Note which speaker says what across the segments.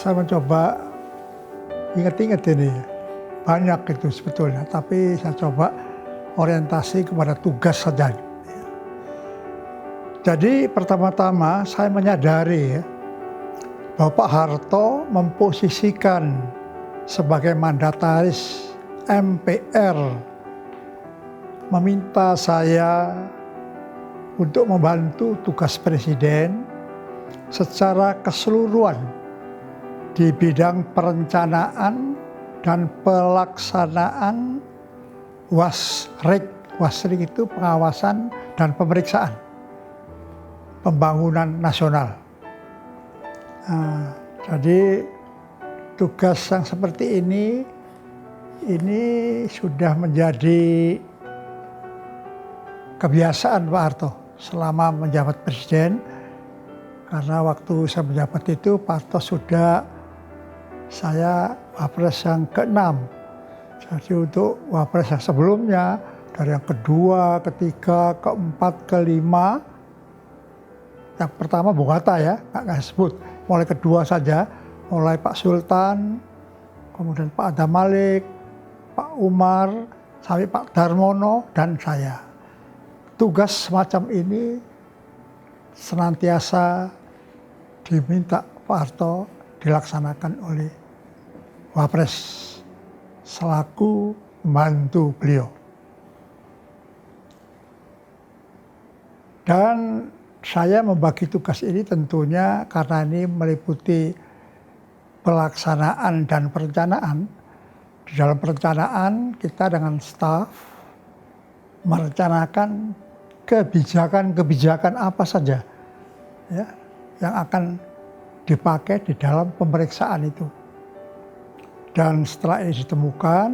Speaker 1: saya mencoba ingat-ingat ini, banyak itu sebetulnya, tapi saya coba orientasi kepada tugas saja. Jadi pertama-tama saya menyadari ya, bahwa Pak Harto memposisikan sebagai mandataris MPR, meminta saya untuk membantu tugas Presiden secara keseluruhan di bidang perencanaan dan pelaksanaan WASRIK. WASRIK itu pengawasan dan pemeriksaan pembangunan nasional. Jadi tugas yang seperti ini sudah menjadi kebiasaan Pak Harto selama menjabat Presiden. Karena waktu saya menjabat itu Pak Harto sudah saya Wapres yang ke-6. Jadi untuk Wapres yang sebelumnya dari yang kedua, ketiga, keempat, kelima. Yang pertama Bung Hatta ya, nggak sebut. Mulai kedua saja, mulai Pak Sultan, kemudian Pak Adam Malik, Pak Umar, sampai Pak Darmono, dan saya. Tugas semacam ini senantiasa diminta Pak Harto dilaksanakan oleh Wapres selaku membantu beliau. Dan saya membagi tugas ini tentunya karena ini meliputi pelaksanaan dan perencanaan. Di dalam perencanaan kita dengan staf merencanakan kebijakan-kebijakan apa saja ya, yang akan dipakai di dalam pemeriksaan itu. Dan setelah ini ditemukan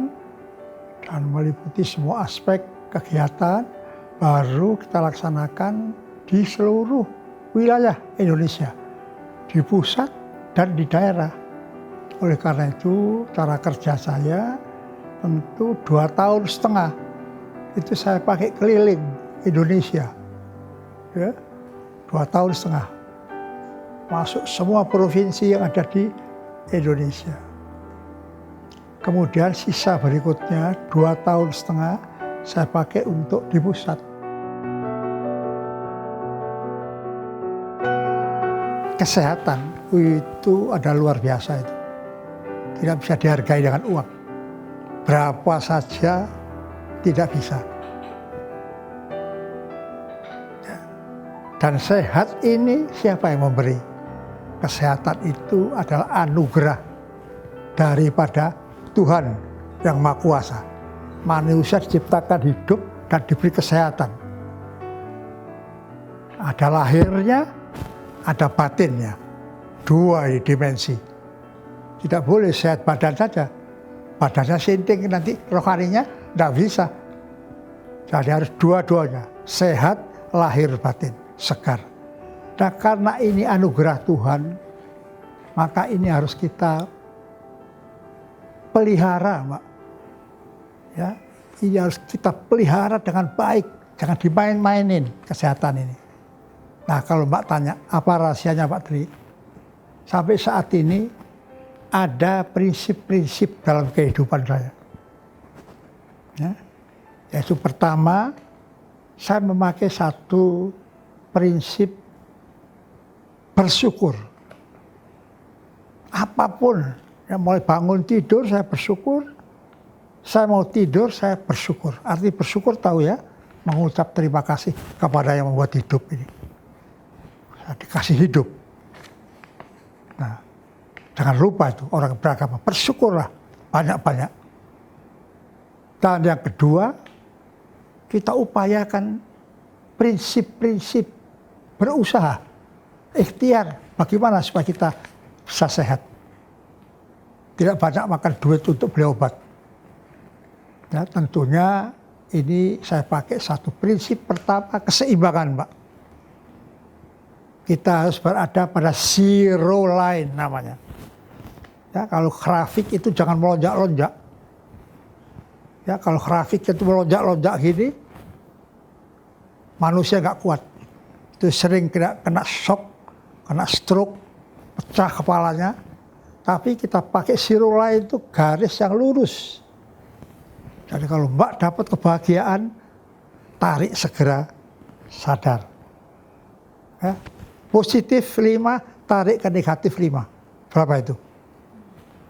Speaker 1: dan meliputi semua aspek kegiatan, baru kita laksanakan di seluruh wilayah Indonesia, di pusat dan di daerah. Oleh karena itu, cara kerja saya tentu 2,5 tahun itu saya pakai keliling Indonesia, ya, 2,5 tahun, masuk semua provinsi yang ada di Indonesia. Kemudian sisa berikutnya 2,5 tahun saya pakai untuk di pusat. Kesehatan itu ada luar biasa itu. Tidak bisa dihargai dengan uang. Berapa saja tidak bisa. Dan sehat ini siapa yang memberi? Kesehatan itu adalah anugerah daripada Tuhan yang Maha Kuasa. Manusia diciptakan hidup dan diberi kesehatan. Ada lahirnya, ada batinnya. 2 dimensi. Tidak boleh sehat badan saja. Badannya sinting nanti rohaninya tidak bisa. Jadi harus dua-duanya. Sehat, lahir batin, segar. Nah karena ini anugerah Tuhan, maka ini harus kita pelihara, Mbak. Ya, ini harus kita pelihara dengan baik. Jangan dimain-mainin kesehatan ini. Nah kalau Mbak tanya, apa rahasianya Pak Tri? Sampai saat ini ada prinsip-prinsip dalam kehidupan saya. Ya, yaitu pertama, saya memakai satu prinsip bersyukur. Apapun, ya, mulai bangun tidur saya bersyukur, saya mau tidur saya bersyukur. Arti bersyukur tahu ya, mengucap terima kasih kepada yang membuat hidup ini. Saya dikasih hidup. Nah, jangan lupa itu orang beragama, bersyukurlah banyak-banyak. Dan yang kedua, kita upayakan prinsip-prinsip berusaha, ikhtiar, bagaimana supaya kita bisa sehat. Tidak banyak makan duit untuk beli obat. Ya, tentunya ini saya pakai satu prinsip pertama, keseimbangan, Pak. Kita harus berada pada zero line namanya. Ya, kalau grafik itu jangan melonjak-lonjak. Ya, kalau grafik itu melonjak-lonjak gini, manusia nggak kuat. Itu sering kena shock, kena stroke, pecah kepalanya. Tapi kita pakai zero line itu garis yang lurus. Jadi kalau Mbak dapat kebahagiaan, tarik segera sadar. Ya. Positif 5, tarik ke negatif 5. Berapa itu?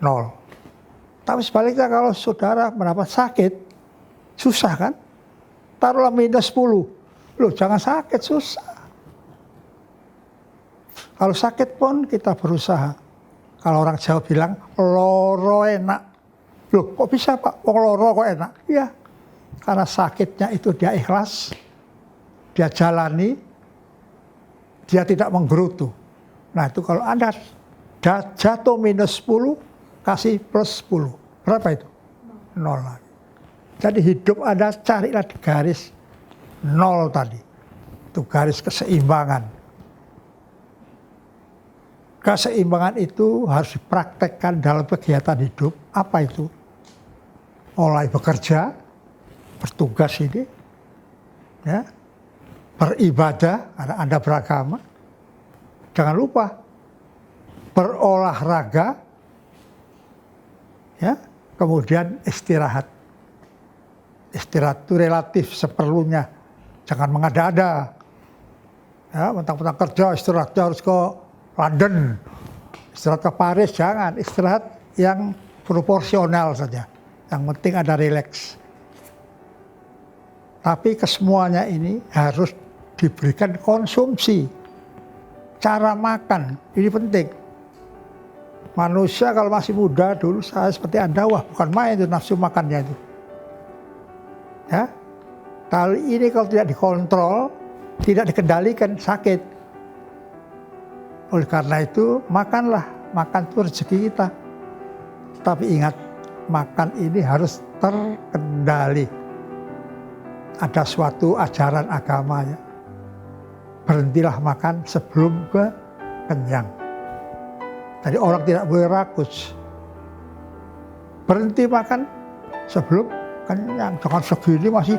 Speaker 1: 0. Tapi sebaliknya kalau saudara mendapat sakit, susah kan? Taruhlah minus 10. Loh, jangan sakit, susah. Kalau sakit pun kita berusaha. Kalau orang Jawa bilang, loro enak. Loh, kok bisa Pak? Oh, loro kok enak? Iya, karena sakitnya itu dia ikhlas, dia jalani, dia tidak menggerutu. Nah itu kalau Anda jatuh minus 10, kasih plus 10. Berapa itu? 0 lagi. Jadi hidup Anda carilah di garis 0 tadi. Itu garis keseimbangan. Keseimbangan itu harus dipraktekkan dalam kegiatan hidup. Apa itu? Mulai bekerja, bertugas ini, ya, beribadah, karena Anda beragama. Jangan lupa berolahraga, ya, kemudian istirahat. Istirahat itu relatif seperlunya, jangan mengada-ada. Ya, mentang-mentang kerja istirahatnya harus ke London, istirahat ke Paris, jangan. Istirahat yang proporsional saja. Yang penting ada rileks. Tapi kesemuanya ini harus diberikan konsumsi. Cara makan, ini penting. Manusia kalau masih muda, dulu saya seperti Anda, wah bukan main itu nafsu makannya itu. Ya, kali ini kalau tidak dikontrol, tidak dikendalikan, sakit. Oleh karena itu, makanlah. Makan itu rezeki kita. Tapi ingat, makan ini harus terkendali. Ada suatu ajaran agamanya. Berhentilah makan sebelum kenyang. Jadi orang tidak boleh rakus. Berhenti makan sebelum kenyang. Jangan segini masih.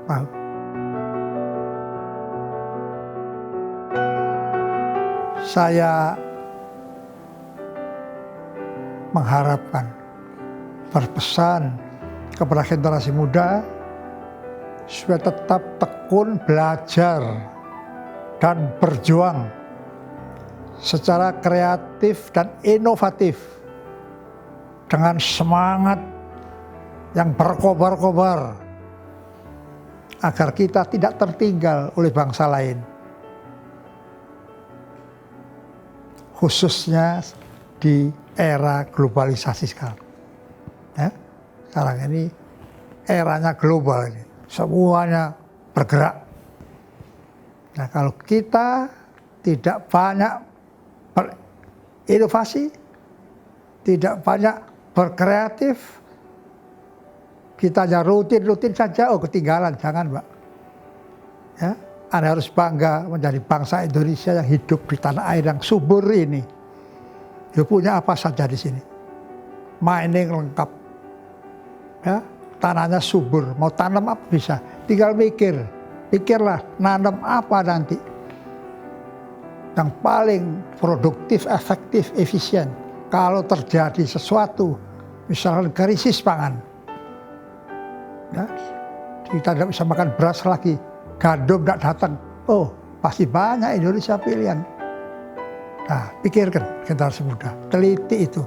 Speaker 1: Nah. Saya mengharapkan, berpesan kepada generasi muda supaya tetap tekun belajar dan berjuang secara kreatif dan inovatif dengan semangat yang berkobar-kobar agar kita tidak tertinggal oleh bangsa lain. Khususnya di era globalisasi sekarang. Ya, sekarang ini eranya global ini, semuanya bergerak. Nah kalau kita tidak banyak berinovasi, tidak banyak berkreatif, kita hanya rutin-rutin saja, oh ketinggalan, jangan Mbak. Ya. Anda harus bangga menjadi bangsa Indonesia yang hidup di tanah air yang subur ini. Ya punya apa saja di sini. Mining lengkap. Ya, tanahnya subur, mau tanam apa bisa. Tinggal mikir. Pikirlah nanam apa nanti. Yang paling produktif, efektif, efisien. Kalau terjadi sesuatu, misalnya krisis pangan. Ya, kita tidak bisa makan beras lagi. Gandum tidak datang, oh pasti banyak Indonesia pilihan. Nah, pikirkan generasi muda, teliti itu.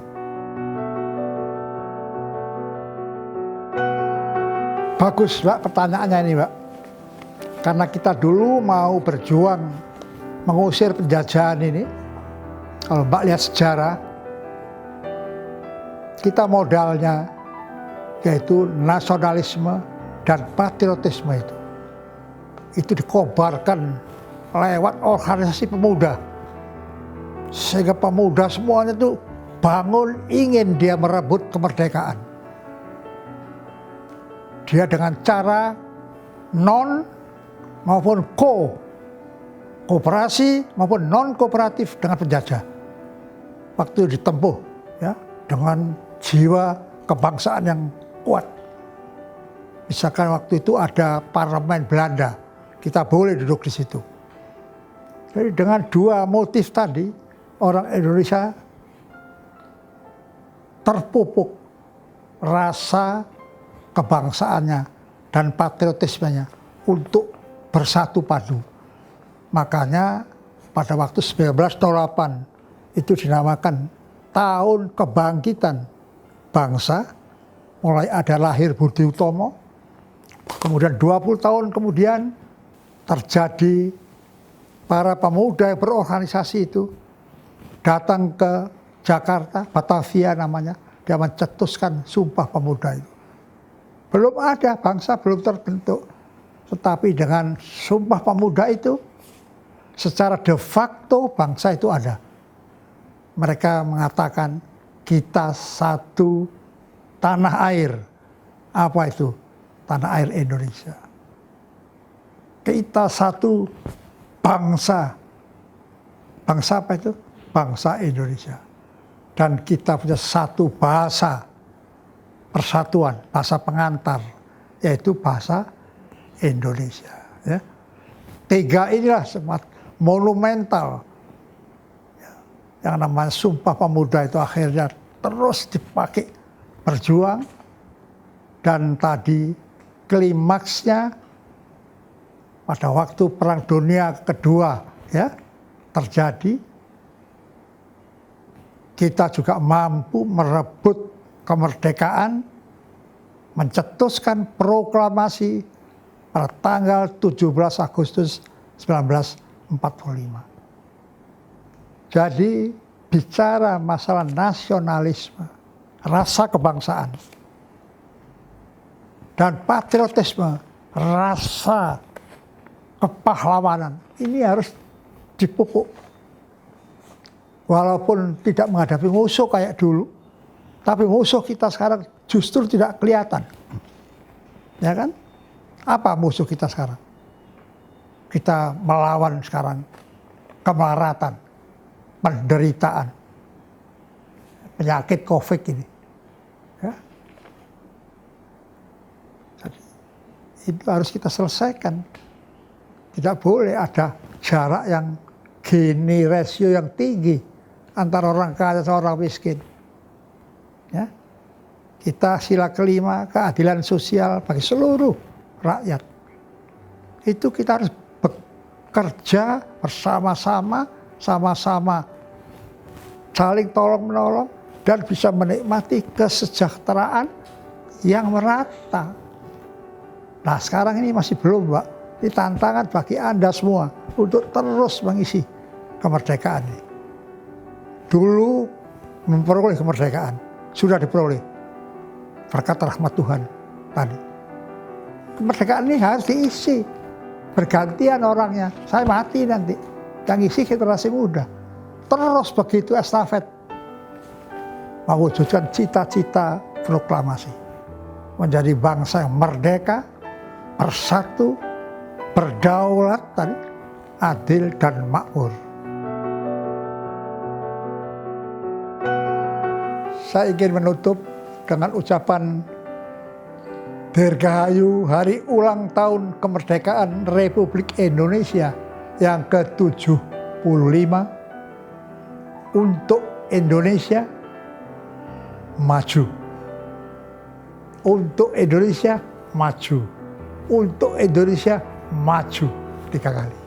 Speaker 1: Bagus Mbak pertanyaannya ini Mbak. Karena kita dulu mau berjuang mengusir penjajahan ini. Kalau Mbak lihat sejarah, kita modalnya yaitu nasionalisme dan patriotisme itu. Itu dikobarkan lewat organisasi pemuda. Sehingga pemuda semuanya itu bangun ingin dia merebut kemerdekaan. Dia dengan cara non maupun kooperasi maupun non kooperatif dengan penjajah. Waktu ditempuh ya dengan jiwa kebangsaan yang kuat. Misalkan waktu itu ada parlemen Belanda. Kita boleh duduk di situ. Jadi dengan dua motif tadi, orang Indonesia terpupuk rasa kebangsaannya dan patriotismenya untuk bersatu padu. Makanya pada waktu 1908 itu dinamakan tahun kebangkitan bangsa. Mulai ada lahir Budi Utomo, kemudian 20 tahun kemudian terjadi para pemuda yang berorganisasi itu datang ke Jakarta, Batavia namanya, dia mencetuskan Sumpah Pemuda itu. Belum ada, bangsa belum terbentuk. Tetapi dengan Sumpah Pemuda itu, secara de facto bangsa itu ada. Mereka mengatakan kita satu tanah air. Apa itu? Tanah air Indonesia. Kita satu bangsa. Bangsa apa itu? Bangsa Indonesia. Dan kita punya satu bahasa persatuan, bahasa pengantar, yaitu bahasa Indonesia. Ya. Tiga inilah sempat monumental. Yang namanya Sumpah Pemuda itu akhirnya terus dipakai berjuang. Dan tadi klimaksnya pada waktu Perang Dunia Kedua ya terjadi, kita juga mampu merebut kemerdekaan, mencetuskan proklamasi pada tanggal 17 Agustus 1945. Jadi bicara masalah nasionalisme, rasa kebangsaan, dan patriotisme, rasa kepahlawanan, ini harus dipupuk. Walaupun tidak menghadapi musuh kayak dulu, tapi musuh kita sekarang justru tidak kelihatan. Ya kan? Apa musuh kita sekarang? Kita melawan sekarang kemelaratan, penderitaan, penyakit COVID ini. Ya. Jadi, itu harus kita selesaikan. Tidak boleh ada jarak yang Gini rasio yang tinggi antara orang kaya dan orang miskin. Ya. Kita sila kelima, keadilan sosial bagi seluruh rakyat. Itu kita harus bekerja bersama-sama, sama-sama saling tolong-menolong dan bisa menikmati kesejahteraan yang merata. Nah sekarang ini masih belum, Pak. Ini tantangan bagi Anda semua untuk terus mengisi kemerdekaan ini. Dulu memperoleh kemerdekaan, sudah diperoleh berkat rahmat Tuhan tadi. Kemerdekaan ini harus diisi, bergantian orangnya. Saya mati nanti, yang isi generasi muda. Terus begitu estafet, mewujudkan cita-cita proklamasi. Menjadi bangsa yang merdeka, bersatu, berdaulat tadi, adil dan makmur. Saya ingin menutup dengan ucapan Dirgahayu Hari Ulang Tahun Kemerdekaan Republik Indonesia yang ke-75 untuk Indonesia maju. Untuk Indonesia maju. Untuk Indonesia maju 3 kali.